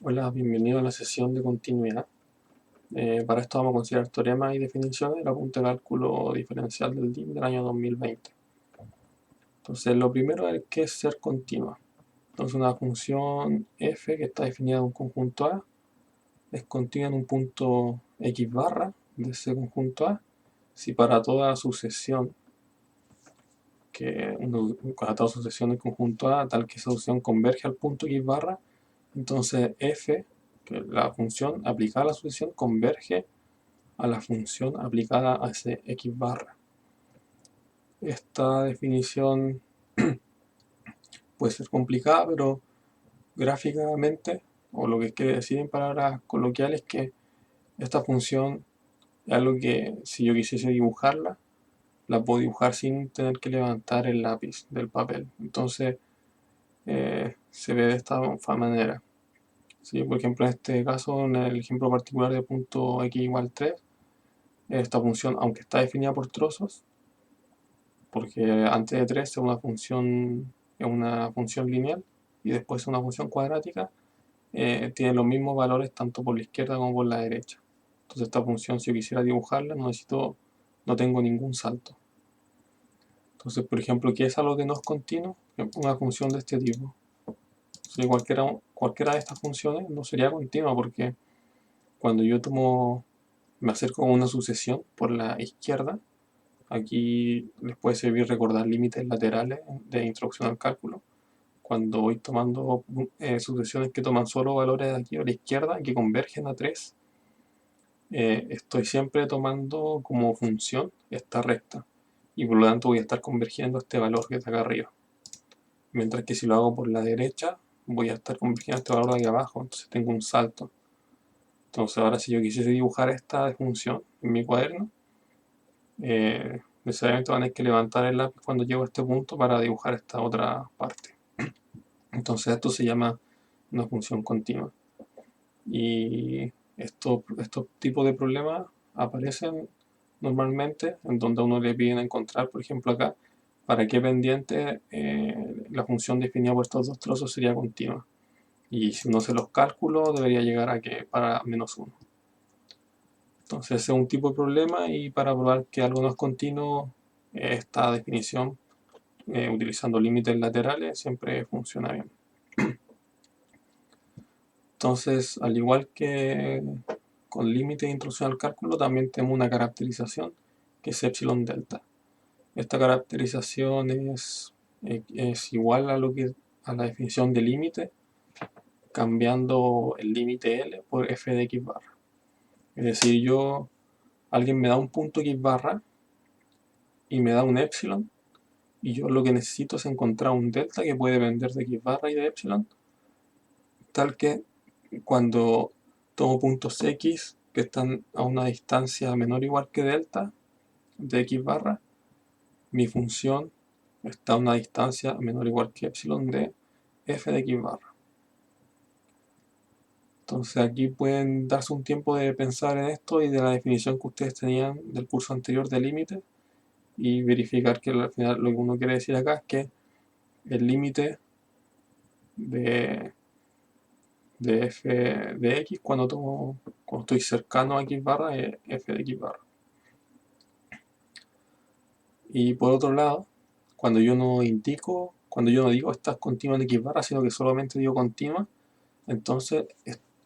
Hola, bienvenido a la sesión de continuidad. Para esto vamos a considerar teoremas y definiciones de la punta de cálculo diferencial del DIM del año 2020. Entonces, lo primero es qué es ser continua. Entonces, una función f que está definida en un conjunto A es continua en un punto x barra de ese conjunto A si para toda sucesión para toda sucesión del conjunto A tal que esa sucesión converge al punto x barra, entonces f, que es la función aplicada a la sucesión, converge a la función aplicada a ese x barra. Esta definición puede ser complicada, pero gráficamente, o lo que quiere decir en palabras coloquiales, es que esta función es algo que si yo quisiese dibujarla, la puedo dibujar sin tener que levantar el lápiz del papel. Entonces se ve de esta manera. ¿Sí? Por ejemplo, en este caso, en el ejemplo particular de punto x igual 3, esta función, aunque está definida por trozos, porque antes de 3 es una función lineal y después es una función cuadrática, tiene los mismos valores tanto por la izquierda como por la derecha. Entonces esta función, si yo quisiera dibujarla, no tengo ningún salto. Entonces, por ejemplo, ¿qué es algo que no es continuo? Una función de este tipo. Si cualquiera de estas funciones no sería continua porque cuando me acerco a una sucesión por la izquierda, aquí les puede servir recordar límites laterales de introducción al cálculo. Cuando voy tomando sucesiones que toman solo valores de aquí a la izquierda, que convergen a 3, estoy siempre tomando como función esta recta. Y por lo tanto voy a estar convergiendo este valor que está acá arriba. Mientras que si lo hago por la derecha, voy a estar convergiendo este valor de aquí abajo. Entonces tengo un salto. Entonces ahora si yo quisiese dibujar esta función en mi cuaderno, necesariamente van a tener que levantar el lápiz cuando llego a este punto para dibujar esta otra parte. Entonces esto se llama una función continua. Y estos tipos de problemas aparecen normalmente en donde a uno le piden encontrar, por ejemplo acá, para qué pendiente la función definida por estos dos trozos sería continua. Y si uno hace los cálculos, debería llegar a que para -1. Entonces ese es un tipo de problema y para probar que algo no es continuo, esta definición utilizando límites laterales siempre funciona bien. Entonces, al igual que con límite de introducción al cálculo, también tenemos una caracterización que es epsilon delta. Esta caracterización es igual a la definición de límite, cambiando el límite L por f de x barra. Es decir, alguien me da un punto x barra y me da un epsilon, y yo lo que necesito es encontrar un delta que puede depender de x barra y de epsilon, tal que cuando tomo puntos x que están a una distancia menor o igual que delta de x barra, mi función está a una distancia menor o igual que epsilon de f de x barra. Entonces aquí pueden darse un tiempo de pensar en esto y de la definición que ustedes tenían del curso anterior de límite y verificar que al final lo que uno quiere decir acá es que el límite de, de f de x cuando estoy cercano a x barra es f de x barra. Y por otro lado, cuando yo no digo estas continua en x barra, sino que solamente digo continua, entonces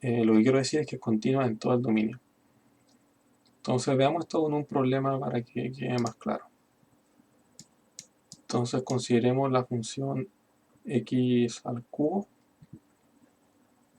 lo que quiero decir es que es continua en todo el dominio. Entonces veamos esto con un problema para que quede más claro. Entonces consideremos la función x al cubo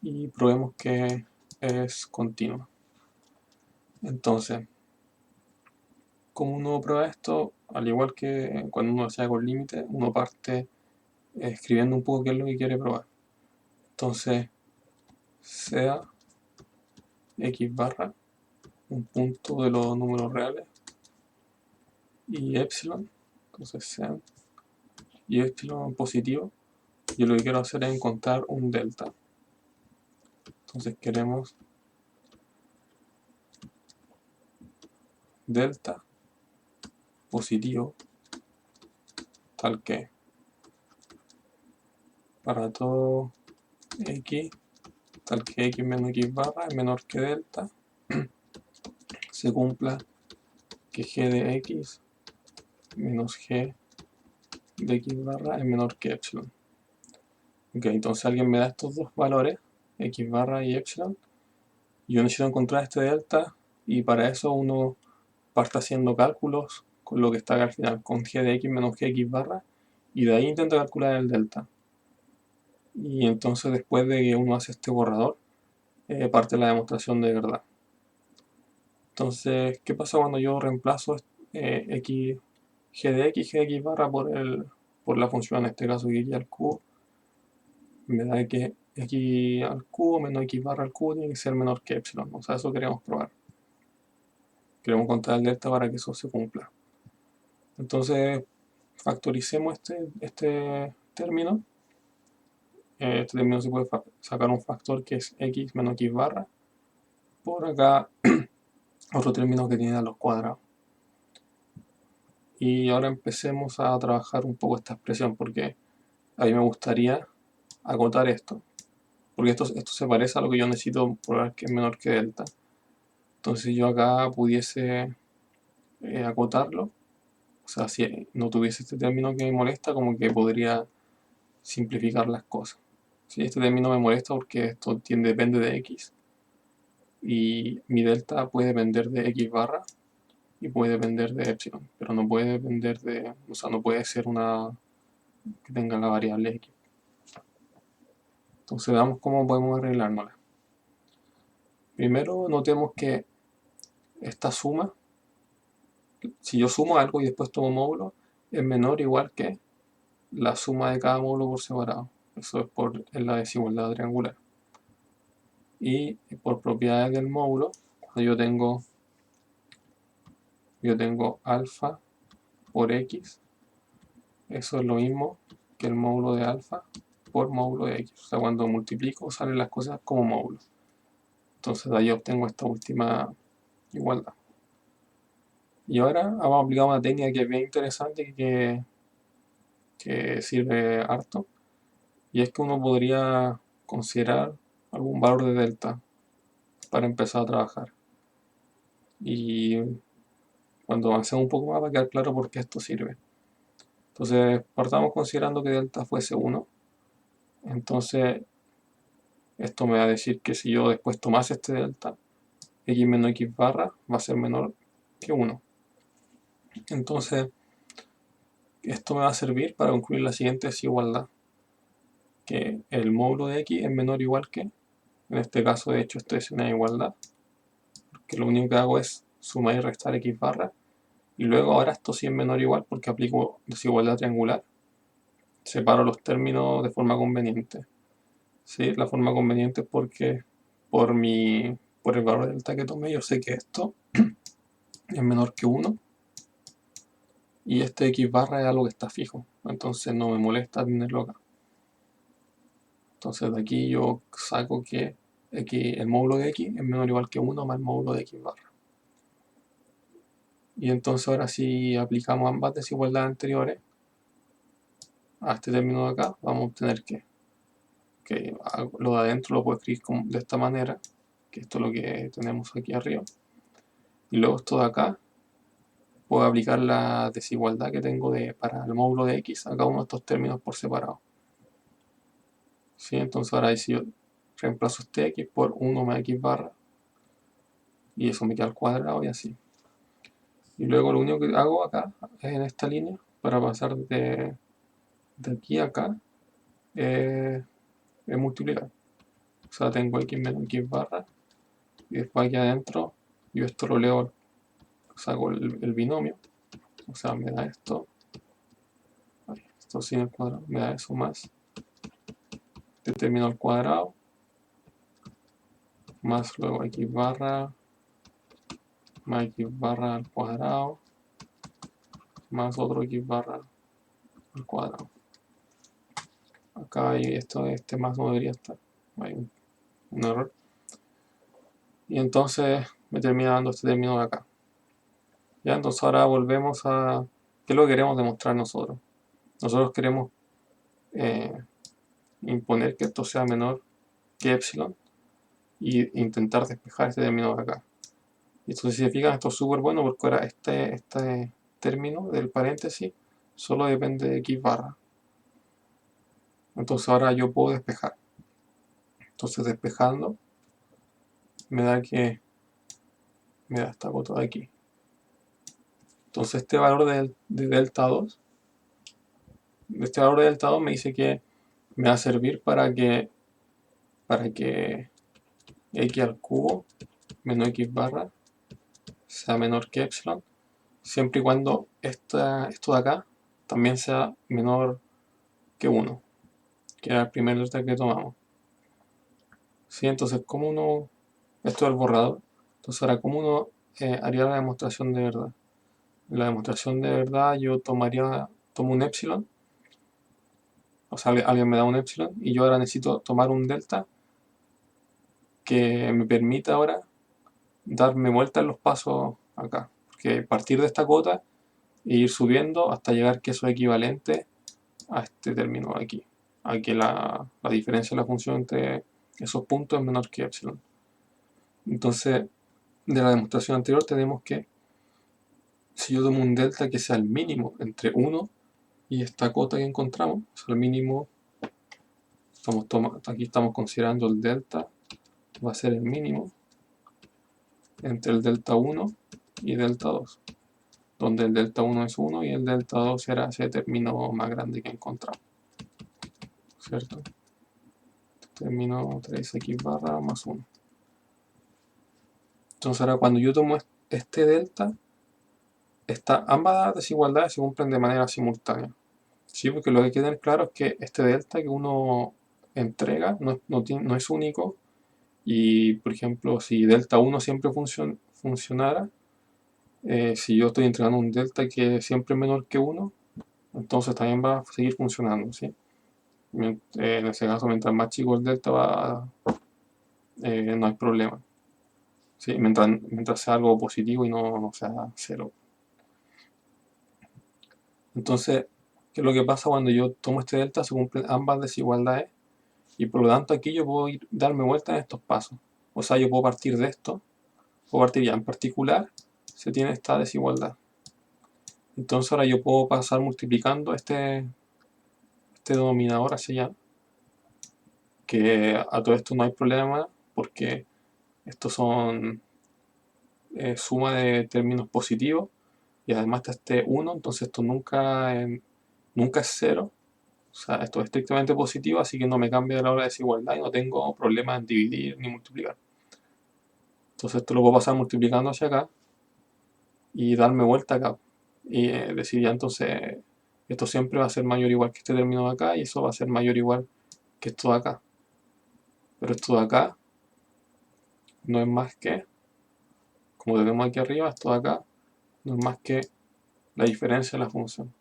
y probemos que es continua. Entonces, ¿cómo uno prueba esto? Al igual que cuando uno hacía con límite, uno parte escribiendo un poco qué es lo que quiere probar. Entonces, sea x barra un punto de los números reales y epsilon, entonces sean y epsilon positivo, yo lo que quiero hacer es encontrar un delta. Entonces queremos delta positivo tal que para todo x tal que x menos x barra es menor que delta, se cumpla que g de x menos g de x barra es menor que epsilon. Ok, entonces alguien me da estos dos valores, x barra y epsilon. Yo necesito encontrar este delta y para eso uno parte haciendo cálculos con lo que está acá al final, con g de x menos g de x barra, y de ahí intento calcular el delta. Y entonces después de que uno hace este borrador, parte la demostración de verdad. Entonces, ¿qué pasa cuando yo reemplazo x, g de x barra por la función, en este caso x al cubo? Me da que x al cubo menos x barra al cubo tiene que ser menor que epsilon. O sea, eso queremos probar. Queremos encontrar el delta para que eso se cumpla. Entonces, factoricemos este término. Este término se puede sacar un factor que es x menos x barra. Por acá, otro término que tiene a los cuadrados. Y ahora empecemos a trabajar un poco esta expresión, porque a mí me gustaría acotar esto. Porque esto se parece a lo que yo necesito probar que es menor que delta. Entonces, si yo acá pudiese acotarlo, o sea, si no tuviese este término que me molesta, como que podría simplificar las cosas. Si este término me molesta porque esto depende de x, y mi delta puede depender de x barra y puede depender de epsilon, pero no puede depender de, o sea, no puede ser una que tenga la variable x. Entonces veamos cómo podemos arreglárnosla. Primero notemos que esta suma, si yo sumo algo y después tomo módulo, es menor o igual que la suma de cada módulo por separado. Eso es en la desigualdad triangular. Y por propiedades del módulo, cuando yo tengo alfa por x, eso es lo mismo que el módulo de alfa por módulo de x. O sea, cuando multiplico salen las cosas como módulos. Entonces de ahí obtengo esta última igualdad. Y ahora vamos a aplicar una técnica que es bien interesante y que sirve harto. Y es que uno podría considerar algún valor de delta para empezar a trabajar. Y cuando avancemos un poco más va a quedar claro por qué esto sirve. Entonces partamos considerando que delta fuese 1. Entonces esto me va a decir que si yo después tomase este delta, x menos x barra va a ser menor que 1. Entonces esto me va a servir para concluir la siguiente desigualdad, que el módulo de x es menor o igual que, en este caso de hecho esto es una igualdad, que lo único que hago es sumar y restar x barra, y luego ahora esto sí es menor o igual porque aplico desigualdad triangular, separo los términos de forma conveniente. ¿Sí? La forma conveniente es porque por el valor de delta que tomé yo sé que esto es menor que 1 y este x barra es algo que está fijo, entonces no me molesta tenerlo acá. Entonces de aquí yo saco que el módulo de x es menor o igual que 1 más el módulo de x barra. Y entonces ahora si aplicamos ambas desigualdades anteriores a este término de acá, vamos a obtener que lo de adentro lo puedo escribir de esta manera, que esto es lo que tenemos aquí arriba. Y luego esto de acá, puedo aplicar la desigualdad que tengo para el módulo de x a cada uno de estos términos por separado. ¿Sí? Entonces ahora si yo reemplazo este x por 1 más x barra, y eso me queda al cuadrado y así. Y luego lo único que hago acá es en esta línea, para pasar de aquí a acá, es multiplicar. O sea, tengo x menos x barra, y después aquí adentro, yo esto lo leo, saco el binomio, o sea, me da esto sin el cuadrado, me da eso más, determino al cuadrado, más luego x barra, más x barra al cuadrado, más otro x barra al cuadrado. Acá hay este más no debería estar, hay un error. Y entonces me termina dando este término de acá. Ya, entonces ahora volvemos a qué es lo que queremos demostrar nosotros. Nosotros queremos imponer que esto sea menor que epsilon, y intentar despejar este término de acá. Y entonces, si se fijan, esto es súper bueno porque ahora este término del paréntesis solo depende de x barra. Entonces ahora yo puedo despejar. Entonces despejando me da esta cota de aquí. Entonces este valor de delta 2, este valor de delta 2 me dice que me va a servir para que x al cubo menos x barra sea menor que epsilon, siempre y cuando esto de acá también sea menor que 1, que era el primer delta que tomamos. ¿Sí? Entonces, esto es el borrador, entonces ahora como uno haría la demostración de verdad. En la demostración de verdad yo tomo un epsilon, o sea, alguien me da un epsilon, y yo ahora necesito tomar un delta que me permita ahora darme vuelta en los pasos acá. Porque partir de esta cota e ir subiendo hasta llegar que eso es equivalente a este término de aquí. A que la diferencia de la función entre esos puntos es menor que epsilon. Entonces, de la demostración anterior tenemos que si yo tomo un delta que sea el mínimo entre 1 y esta cota que encontramos, o sea, el mínimo, aquí estamos considerando el delta, va a ser el mínimo entre el delta 1 y delta 2, donde el delta 1 es 1 y el delta 2 será ese término más grande que encontramos, ¿cierto? Término 3x barra más 1. Entonces ahora cuando yo tomo este delta, ambas desigualdades se cumplen de manera simultánea. Sí, porque lo que hay que tener claro es que este delta que uno entrega no es único y, por ejemplo, si delta 1 siempre funcionara, si yo estoy entregando un delta que siempre es menor que 1, entonces también va a seguir funcionando, ¿sí? En ese caso, mientras más chico el delta no hay problema, ¿sí? Mientras sea algo positivo y no sea cero. Entonces, ¿qué es lo que pasa cuando yo tomo este delta? Se cumplen ambas desigualdades y por lo tanto aquí yo puedo darme vuelta en estos pasos. O sea, yo puedo partir de esto, puedo partir ya en particular, se tiene esta desigualdad. Entonces ahora yo puedo pasar multiplicando este denominador hacia allá, que a todo esto no hay problema porque estos son suma de términos positivos y además está este 1, entonces esto nunca es 0. O sea, esto es estrictamente positivo, así que no me cambia la hora de desigualdad y no tengo problemas en dividir ni multiplicar. Entonces esto lo puedo pasar multiplicando hacia acá y darme vuelta acá. Y decir ya entonces esto siempre va a ser mayor o igual que este término de acá y eso va a ser mayor o igual que esto de acá. Pero esto de acá no es más que, como tenemos aquí arriba, esto de acá no es más que la diferencia de la función.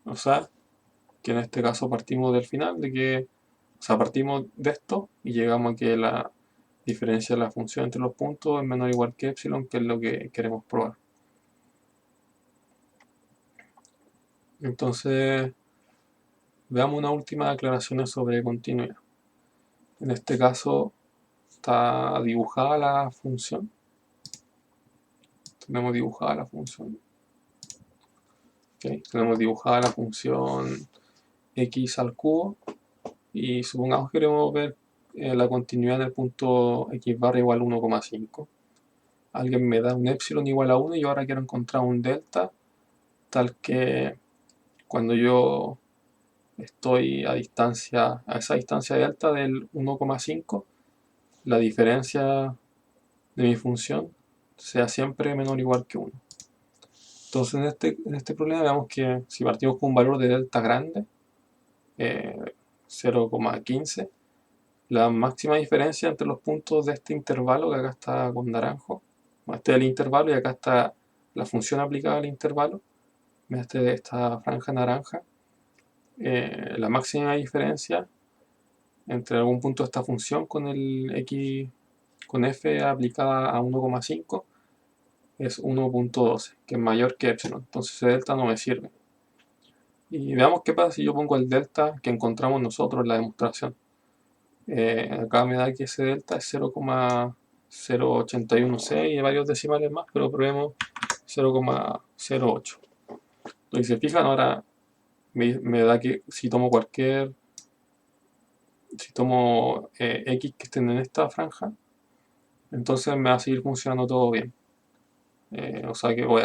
O sea, que en este caso partimos del final, o sea, partimos de esto y llegamos a que la diferencia de la función entre los puntos es menor o igual que epsilon, que es lo que queremos probar. Entonces, veamos unas últimas aclaraciones sobre continuidad. En este caso está dibujada la función. Tenemos dibujada la función. ¿Okay? Tenemos dibujada la función x al cubo y supongamos que queremos ver la continuidad en el punto x barra igual a 1,5. Alguien me da un epsilon igual a 1 y yo ahora quiero encontrar un delta tal que cuando yo estoy a esa distancia delta del 1,5, la diferencia de mi función sea siempre menor o igual que 1. Entonces en este problema veamos que si partimos con un valor de delta grande, 0,15, la máxima diferencia entre los puntos de este intervalo, que acá está con naranjo, este es el intervalo y acá está la función aplicada al intervalo, esta franja naranja, la máxima diferencia entre algún punto de esta función con el x con f aplicada a 1,5 es 1,12, que es mayor que epsilon, entonces ese delta no me sirve. Y veamos qué pasa si yo pongo el delta que encontramos nosotros en la demostración. Acá me da que ese delta es 0,0816 y varios decimales más, pero probemos 0,08. Entonces, si se fijan, ahora me da que si tomo X que estén en esta franja, entonces me va a seguir funcionando todo bien. O sea que voy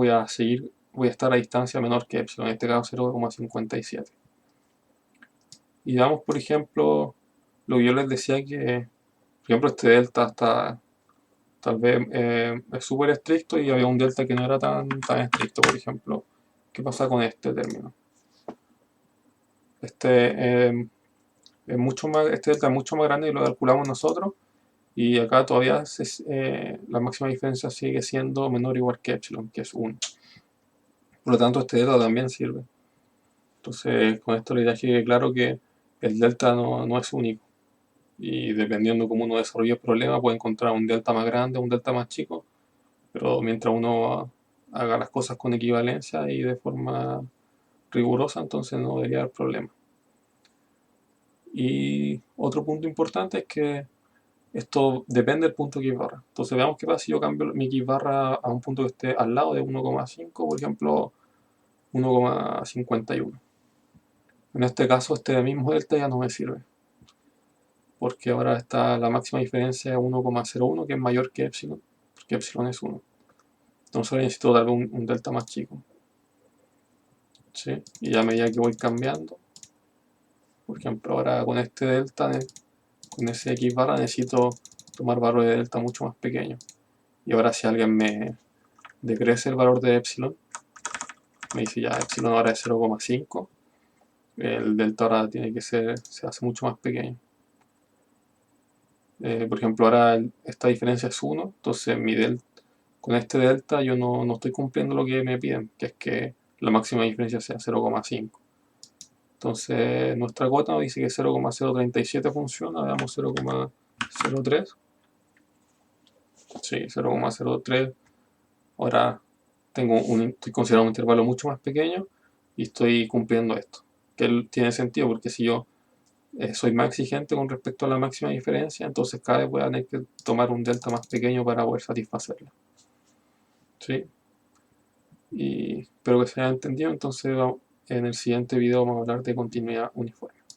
a estar a distancia menor que epsilon, en este caso 0,57. Y damos, por ejemplo, lo que yo les decía que, por ejemplo, este delta está tal vez es súper estricto y había un delta que no era tan estricto, por ejemplo. ¿Qué pasa con este término? Este delta es mucho más grande y lo calculamos nosotros. Y acá todavía la máxima diferencia sigue siendo menor o igual que epsilon, que es 1. Por lo tanto, este delta también sirve. Entonces, con esto le dije claro que el delta no es único. Y dependiendo cómo uno desarrolle el problema, puede encontrar un delta más grande o un delta más chico. Pero mientras uno haga las cosas con equivalencia y de forma rigurosa, entonces no debería haber problema. Y otro punto importante es que esto depende del punto X barra. Entonces veamos qué pasa si yo cambio mi X barra a un punto que esté al lado de 1,5, por ejemplo 1,51. En este caso este mismo delta ya no me sirve, porque ahora está la máxima diferencia de 1,01, que es mayor que epsilon, porque epsilon es 1. Entonces ahora necesito darle un delta más chico. ¿Sí? Y a medida que voy cambiando, por ejemplo, ahora con este delta, con ese X barra, necesito tomar valores de delta mucho más pequeños. Y ahora si alguien me decrece el valor de epsilon, me dice ya epsilon ahora es 0,5, el delta ahora se hace mucho más pequeño. Por ejemplo, ahora esta diferencia es 1, entonces con este delta yo no estoy cumpliendo lo que me piden, que es que la máxima diferencia sea 0,5. Entonces nuestra cuota nos dice que 0,037 funciona, veamos 0,03. Sí, 0,03. Ahora estoy considerando un intervalo mucho más pequeño y estoy cumpliendo esto. Que tiene sentido porque si yo soy más exigente con respecto a la máxima diferencia, entonces cada vez voy a tener que tomar un delta más pequeño para poder satisfacerla. ¿Sí? Y espero que se haya entendido. Entonces en el siguiente video vamos a hablar de continuidad uniforme.